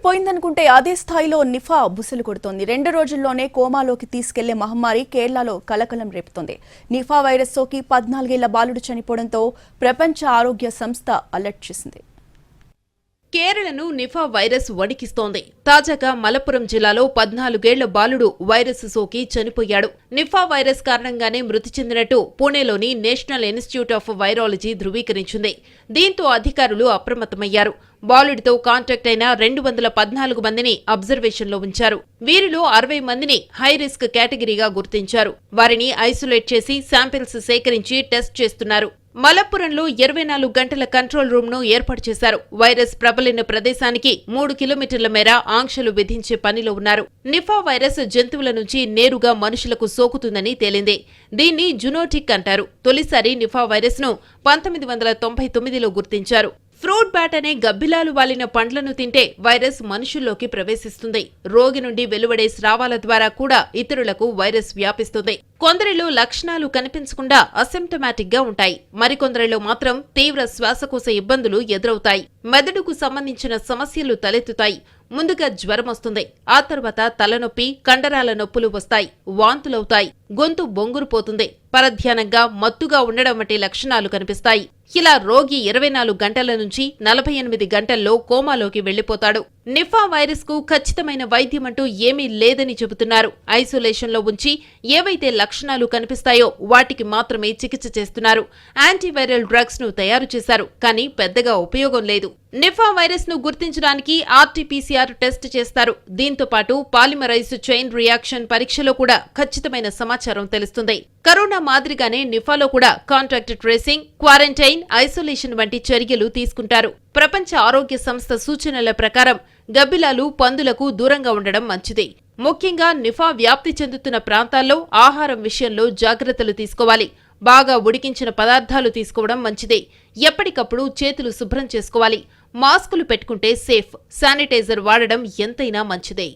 పోయిందనుకుంటే అదే స్థాయిలో నిఫా బుసలు కొడుతోంది. 2 రోజుల్లోనే కోమాలోకి తీసుకెళ్లే మహమ్మారి కేరళలో కలకలం రేపుతోంది. నిఫా వైరస్ సోకి 14 ఏళ్ల బాలుడు చనిపోవడంతో ప్రపంచ ఆరోగ్య సంస్థ అలర్ట్ చేసింది. కేరళను నిఫా వైరస్ వణికిస్తోంది. తాజాగా మలప్పురం జిల్లాలో 14 ఏళ్ల బాలుడు వైరస్ సోకి చనిపోయాడు. నిఫా వైరస్ కారణంగానే మృతి చెందినట్టు పూణేలోని నేషనల్ ఇన్స్టిట్యూట్ ఆఫ్ వైరాలజీ ధృవీకరించింది. దీంతో అధికారులు అప్రమత్తమయ్యారు. బాలుడితో కాంటాక్ట్ అయిన 214 మందిని అబ్జర్వేషన్లో ఉంచారు. వీరిలో 60 మందిని హై రిస్క్ కేటగిరీగా గుర్తించారు. వారిని ఐసోలేట్ చేసి శాంపిల్స్ సేకరించి టెస్ట్ చేస్తున్నారు. మలప్పురంలో 24 గంటల కంట్రోల్ రూమ్ ను ఏర్పాటు చేశారు. వైరస్ ప్రబలిన ప్రదేశానికి 3 కిలోమీటర్ల మేర ఆంక్షలు విధించే పనిలో ఉన్నారు. నిఫా వైరస్ జంతువుల నుంచి నేరుగా మనుషులకు సోకుతుందని తేలింది. దీన్ని జునోటిక్ అంటారు. తొలిసారి నిఫా వైరస్ ను 1999లో గుర్తించారు. ఫ్రూట్ బ్యాట్ అనే గబ్బిలాలు వాలిన పండ్లను తింటే వైరస్ మనుషుల్లోకి ప్రవేశిస్తుంది. రోగి నుండి వెలువడే స్రావాల ద్వారా కూడా ఇతరులకు వైరస్ వ్యాపిస్తుంది. కొందరిలో లక్షణాలు కనిపించకుండా అసిమ్టమాటిక్ గా ఉంటాయి. మరికొందరిలో మాత్రం తీవ్ర శ్వాసకోశ ఇబ్బందులు ఎదురవుతాయి. మెదడుకు సంబంధించిన సమస్యలు తలెత్తుతాయి. ముందుగా జ్వరం వస్తుంది. ఆ తర్వాత తలనొప్పి, కండరాల నొప్పులు వస్తాయి. వాంతులవుతాయి. గొంతు బొంగురుపోతుంది. పరధ్యానంగా, మత్తుగా ఉండడం వంటి లక్షణాలు కనిపిస్తాయి. ఇలా రోగి 24 గంటల నుంచి 48 గంటల్లో కోమాలోకి వెళ్లిపోతాడు. నిఫా వైరస్ కు ఖచ్చితమైన వైద్యమంటూ ఏమీ లేదని చెబుతున్నారు. ఐసోలేషన్లో ఉంచి ఏవైతే లక్షణాలు కనిపిస్తాయో వాటికి మాత్రమే చికిత్స చేస్తున్నారు. యాంటీవైరల్ డ్రగ్స్ ను తయారు చేశారు. కానీ పెద్దగా ఉపయోగం లేదు. నిఫా వైరస్ ను గుర్తించడానికి ఆర్టీపీసీఆర్ టెస్ట్ చేస్తారు. దీంతో పాటు పాలిమరైజ్ చైన్ రియాక్షన్ పరీక్షలో కూడా ఖచ్చితమైన సమాచారం తెలుస్తుంది. కరోనా మాదిరిగానే నిఫాలో కూడా కాంటాక్ట్ ట్రేసింగ్, క్వారంటైన్, ఐసోలేషన్ వంటి చర్యలు తీసుకుంటారు. ప్రపంచ ఆరోగ్య సంస్థ సూచనల ప్రకారం గబ్బిలాలు, పందులకు దూరంగా ఉండడం మంచిది. ముఖ్యంగా నిఫా వ్యాప్తి చెందుతున్న ప్రాంతాల్లో ఆహారం విషయంలో జాగ్రత్తలు తీసుకోవాలి. బాగా ఉడికించిన పదార్థాలు తీసుకోవడం మంచిదే. ఎప్పటికప్పుడు చేతులు శుభ్రం చేసుకోవాలి. మాస్కులు పెట్టుకుంటే సేఫ్. శానిటైజర్ వాడడం ఎంతైనా మంచిదే.